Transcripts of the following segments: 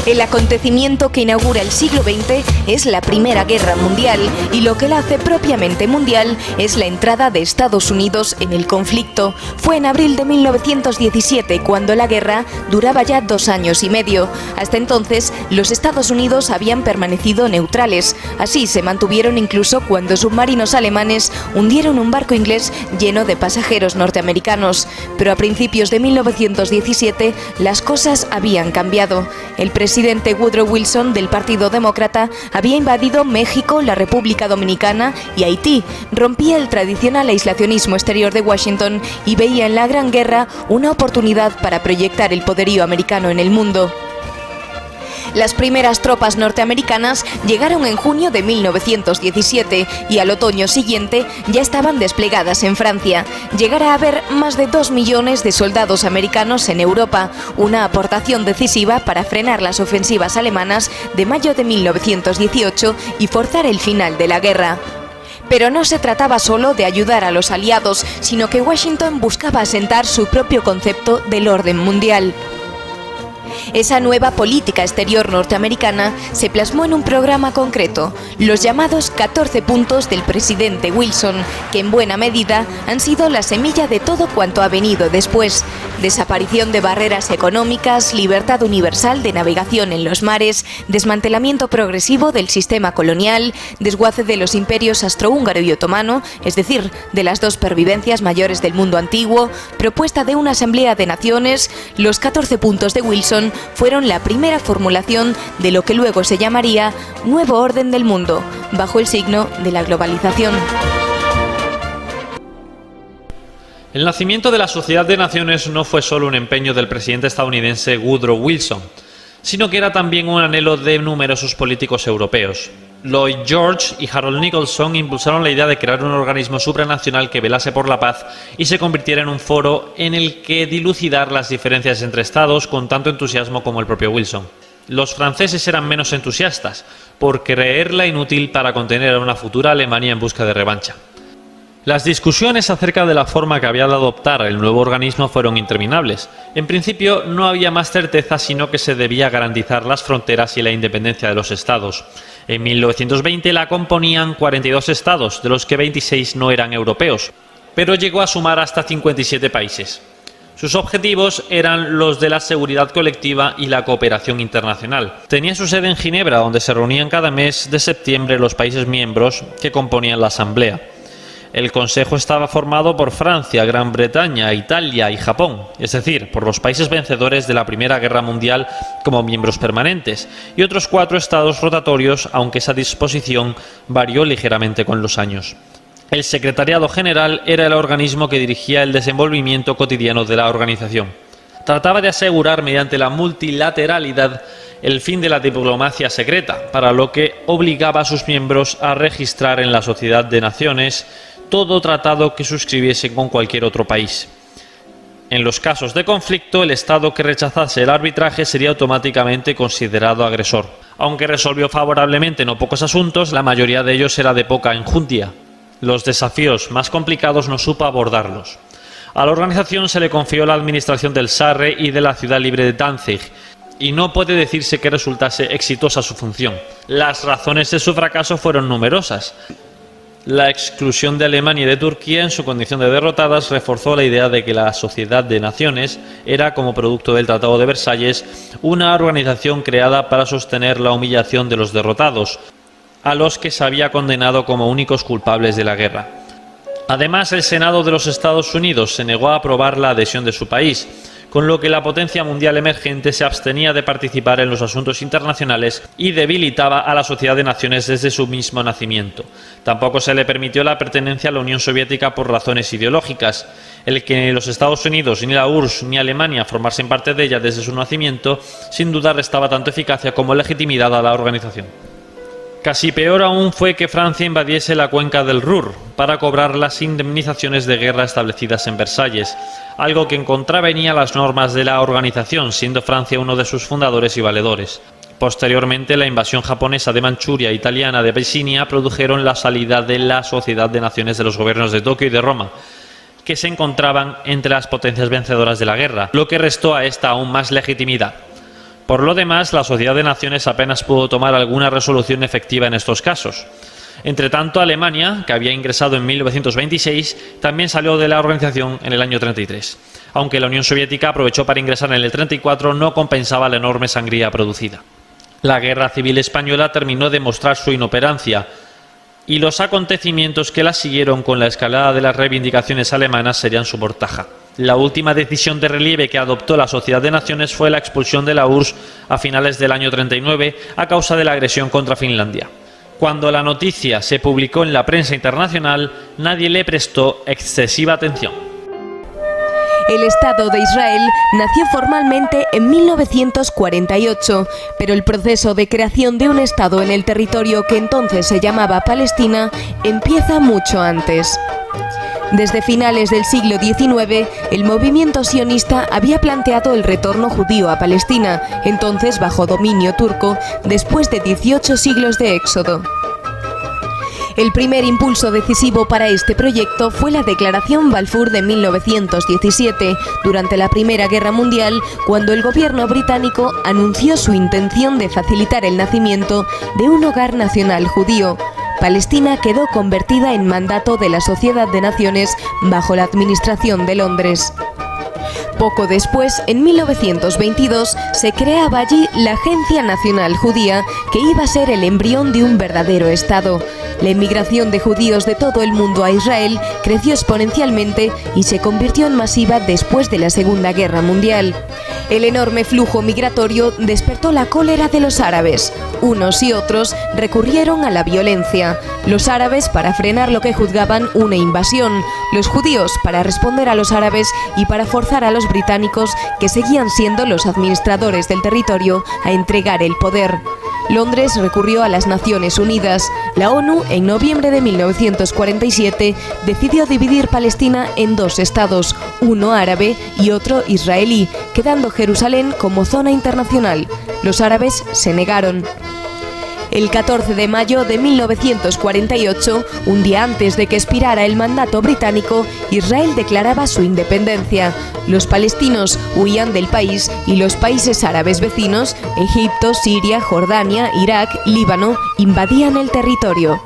El acontecimiento que inaugura el siglo XX es la Primera Guerra Mundial y lo que la hace propiamente mundial es la entrada de Estados Unidos en el conflicto. Fue en abril de 1917 cuando la guerra duraba ya 2 años y medio. Hasta entonces, los Estados Unidos habían permanecido neutrales. Así se mantuvieron incluso cuando submarinos alemanes hundieron un barco inglés lleno de pasajeros norteamericanos. Pero a principios de 1917 las cosas habían cambiado. El presidente Woodrow Wilson del Partido Demócrata había invadido México, la República Dominicana y Haití. Rompía el tradicional aislacionismo exterior de Washington y veía en la Gran Guerra una oportunidad para proyectar el poderío americano en el mundo. Las primeras tropas norteamericanas llegaron en junio de 1917 y al otoño siguiente ya estaban desplegadas en Francia. Llegará a haber más de 2 millones de soldados americanos en Europa, una aportación decisiva para frenar las ofensivas alemanas de mayo de 1918 y forzar el final de la guerra. Pero no se trataba solo de ayudar a los aliados, sino que Washington buscaba asentar su propio concepto del orden mundial. Esa nueva política exterior norteamericana se plasmó en un programa concreto, los llamados 14 puntos del presidente Wilson, que en buena medida han sido la semilla de todo cuanto ha venido después. Desaparición de barreras económicas, libertad universal de navegación en los mares, desmantelamiento progresivo del sistema colonial, desguace de los imperios austrohúngaro y otomano, es decir, de las 2 pervivencias mayores del mundo antiguo, propuesta de una asamblea de naciones. Los 14 puntos de Wilson fueron la primera formulación de lo que luego se llamaría Nuevo Orden del Mundo, bajo el signo de la globalización. El nacimiento de la Sociedad de Naciones no fue solo un empeño del presidente estadounidense Woodrow Wilson, sino que era también un anhelo de numerosos políticos europeos. Lloyd George y Harold Nicholson impulsaron la idea de crear un organismo supranacional que velase por la paz y se convirtiera en un foro en el que dilucidar las diferencias entre estados con tanto entusiasmo como el propio Wilson. Los franceses eran menos entusiastas, por creerla inútil para contener a una futura Alemania en busca de revancha. Las discusiones acerca de la forma que había de adoptar el nuevo organismo fueron interminables. En principio no había más certeza sino que se debía garantizar las fronteras y la independencia de los estados. En 1920 la componían 42 estados, de los que 26 no eran europeos, pero llegó a sumar hasta 57 países. Sus objetivos eran los de la seguridad colectiva y la cooperación internacional. Tenía su sede en Ginebra, donde se reunían cada mes de septiembre los países miembros que componían la Asamblea. El Consejo estaba formado por Francia, Gran Bretaña, Italia y Japón, es decir, por los países vencedores de la Primera Guerra Mundial como miembros permanentes, y otros 4 estados rotatorios, aunque esa disposición varió ligeramente con los años. El Secretariado General era el organismo que dirigía el desenvolvimiento cotidiano de la organización. Trataba de asegurar mediante la multilateralidad el fin de la diplomacia secreta, para lo que obligaba a sus miembros a registrar en la Sociedad de Naciones todo tratado que suscribiesen con cualquier otro país. En los casos de conflicto, el Estado que rechazase el arbitraje sería automáticamente considerado agresor. Aunque resolvió favorablemente no pocos asuntos, la mayoría de ellos era de poca enjundia. Los desafíos más complicados no supo abordarlos. A la organización se le confió la administración del Sarre y de la ciudad libre de Danzig, y no puede decirse que resultase exitosa su función. Las razones de su fracaso fueron numerosas. La exclusión de Alemania y de Turquía en su condición de derrotadas reforzó la idea de que la Sociedad de Naciones era, como producto del Tratado de Versalles, una organización creada para sostener la humillación de los derrotados, a los que se había condenado como únicos culpables de la guerra. Además, el Senado de los Estados Unidos se negó a aprobar la adhesión de su país, con lo que la potencia mundial emergente se abstenía de participar en los asuntos internacionales y debilitaba a la Sociedad de Naciones desde su mismo nacimiento. Tampoco se le permitió la pertenencia a la Unión Soviética por razones ideológicas. El que ni los Estados Unidos, ni la URSS, ni Alemania formasen parte de ella desde su nacimiento, sin duda restaba tanto eficacia como legitimidad a la organización. Casi peor aún fue que Francia invadiese la cuenca del Ruhr para cobrar las indemnizaciones de guerra establecidas en Versalles, algo que contravenía las normas de la organización, siendo Francia uno de sus fundadores y valedores. Posteriormente, la invasión japonesa de Manchuria e italiana de Pesinia produjeron la salida de la Sociedad de Naciones de los gobiernos de Tokio y de Roma, que se encontraban entre las potencias vencedoras de la guerra, lo que restó a esta aún más legitimidad. Por lo demás, la Sociedad de Naciones apenas pudo tomar alguna resolución efectiva en estos casos. Entretanto, Alemania, que había ingresado en 1926, también salió de la organización en el año 33. Aunque la Unión Soviética aprovechó para ingresar en el 34, no compensaba la enorme sangría producida. La Guerra Civil Española terminó de mostrar su inoperancia, y los acontecimientos que la siguieron con la escalada de las reivindicaciones alemanas serían su mortaja. La última decisión de relieve que adoptó la Sociedad de Naciones fue la expulsión de la URSS a finales del año 39 a causa de la agresión contra Finlandia. Cuando la noticia se publicó en la prensa internacional, nadie le prestó excesiva atención. El Estado de Israel nació formalmente en 1948, pero el proceso de creación de un Estado en el territorio que entonces se llamaba Palestina empieza mucho antes. Desde finales del siglo XIX, el movimiento sionista había planteado el retorno judío a Palestina, entonces bajo dominio turco, después de 18 siglos de éxodo. El primer impulso decisivo para este proyecto fue la Declaración Balfour de 1917, durante la Primera Guerra Mundial, cuando el gobierno británico anunció su intención de facilitar el nacimiento de un hogar nacional judío. Palestina quedó convertida en mandato de la Sociedad de Naciones bajo la administración de Londres. Poco después, en 1922, se creaba allí la Agencia Nacional Judía, que iba a ser el embrión de un verdadero Estado. La emigración de judíos de todo el mundo a Israel creció exponencialmente y se convirtió en masiva después de la Segunda Guerra Mundial. El enorme flujo migratorio despertó la cólera de los árabes. Unos y otros recurrieron a la violencia. Los árabes para frenar lo que juzgaban una invasión, los judíos para responder a los árabes y para forzar a los británicos, que seguían siendo los administradores del territorio, a entregar el poder. Londres recurrió a las Naciones Unidas. La ONU, en noviembre de 1947, decidió dividir Palestina en dos estados, uno árabe y otro israelí, quedando Jerusalén como zona internacional. Los árabes se negaron. El 14 de mayo de 1948, un día antes de que expirara el mandato británico, Israel declaraba su independencia. Los palestinos huían del país y los países árabes vecinos, Egipto, Siria, Jordania, Irak, Líbano, invadían el territorio.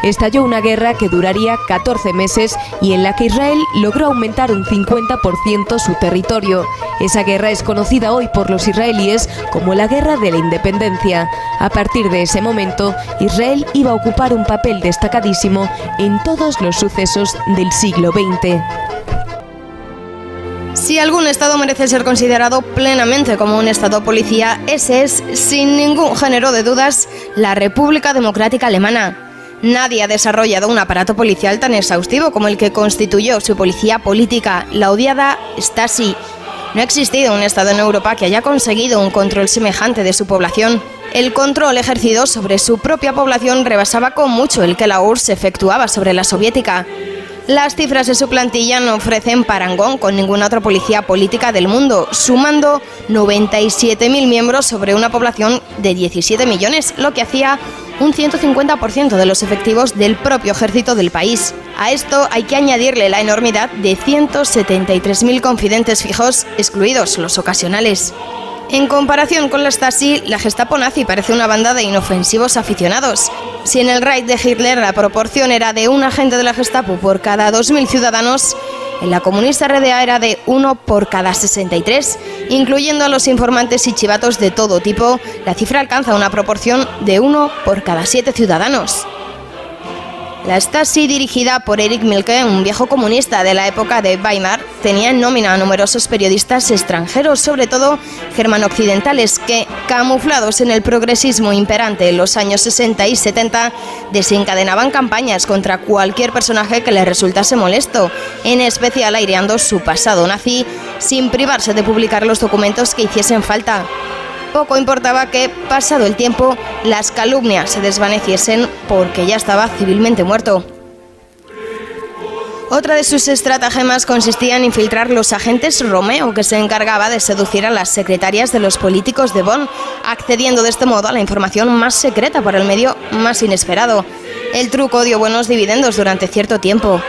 Estalló una guerra que duraría 14 meses y en la que Israel logró aumentar un 50% su territorio. Esa guerra es conocida hoy por los israelíes como la Guerra de la Independencia. A partir de ese momento, Israel iba a ocupar un papel destacadísimo en todos los sucesos del siglo XX. Si algún Estado merece ser considerado plenamente como un Estado policía, ese es, sin ningún género de dudas, la República Democrática Alemana. Nadie ha desarrollado un aparato policial tan exhaustivo como el que constituyó su policía política, la odiada Stasi. No ha existido un Estado en Europa que haya conseguido un control semejante de su población. El control ejercido sobre su propia población rebasaba con mucho el que la URSS efectuaba sobre la soviética. Las cifras de su plantilla no ofrecen parangón con ninguna otra policía política del mundo, sumando 97.000 miembros sobre una población de 17 millones, lo que hacía un 150% de los efectivos del propio ejército del país. A esto hay que añadirle la enormidad de 173.000 confidentes fijos, excluidos los ocasionales. En comparación con la Stasi, la Gestapo nazi parece una banda de inofensivos aficionados. Si en el Reich de Hitler la proporción era de un agente de la Gestapo por cada 2.000 ciudadanos, en la comunista RDA era de 1 por cada 63, incluyendo a los informantes y chivatos de todo tipo, la cifra alcanza una proporción de 1 por cada 7 ciudadanos. La Stasi, dirigida por Erich Mielke, un viejo comunista de la época de Weimar, tenía en nómina a numerosos periodistas extranjeros, sobre todo germano-occidentales, que, camuflados en el progresismo imperante en los años 60 y 70, desencadenaban campañas contra cualquier personaje que les resultase molesto, en especial aireando su pasado nazi, sin privarse de publicar los documentos que hiciesen falta. Poco importaba que, pasado el tiempo, las calumnias se desvaneciesen porque ya estaba civilmente muerto. Otra de sus estratagemas consistía en infiltrar los agentes Romeo, que se encargaba de seducir a las secretarias de los políticos de Bonn, accediendo de este modo a la información más secreta por el medio más inesperado. El truco dio buenos dividendos durante cierto tiempo.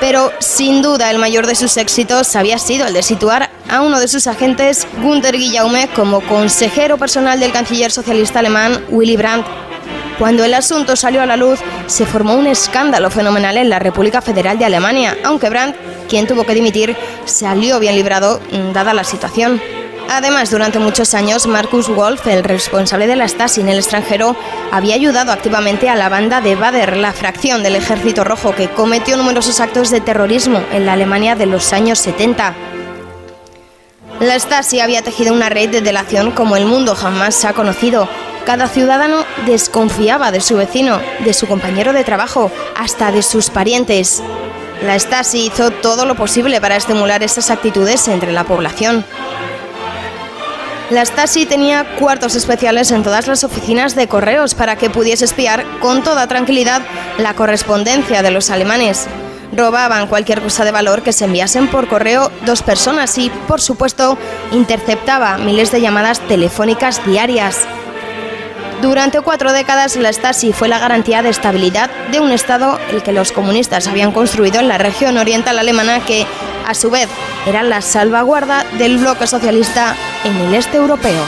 Pero sin duda el mayor de sus éxitos había sido el de situar a uno de sus agentes, Günther Guillaume, como consejero personal del canciller socialista alemán Willy Brandt. Cuando el asunto salió a la luz, se formó un escándalo fenomenal en la República Federal de Alemania, aunque Brandt, quien tuvo que dimitir, salió bien librado dada la situación. Además, durante muchos años, Markus Wolf, el responsable de la Stasi en el extranjero, había ayudado activamente a la banda de Bader, la fracción del Ejército Rojo, que cometió numerosos actos de terrorismo en la Alemania de los años 70. La Stasi había tejido una red de delación como el mundo jamás ha conocido. Cada ciudadano desconfiaba de su vecino, de su compañero de trabajo, hasta de sus parientes. La Stasi hizo todo lo posible para estimular esas actitudes entre la población. La Stasi tenía cuartos especiales en todas las oficinas de correos para que pudiese espiar con toda tranquilidad la correspondencia de los alemanes. Robaban cualquier cosa de valor que se enviasen por correo 2 personas y, por supuesto, interceptaba miles de llamadas telefónicas diarias. Durante 4 décadas, la Stasi fue la garantía de estabilidad de un Estado el que los comunistas habían construido en la región oriental alemana que, a su vez, era la salvaguarda del bloque socialista en el este europeo.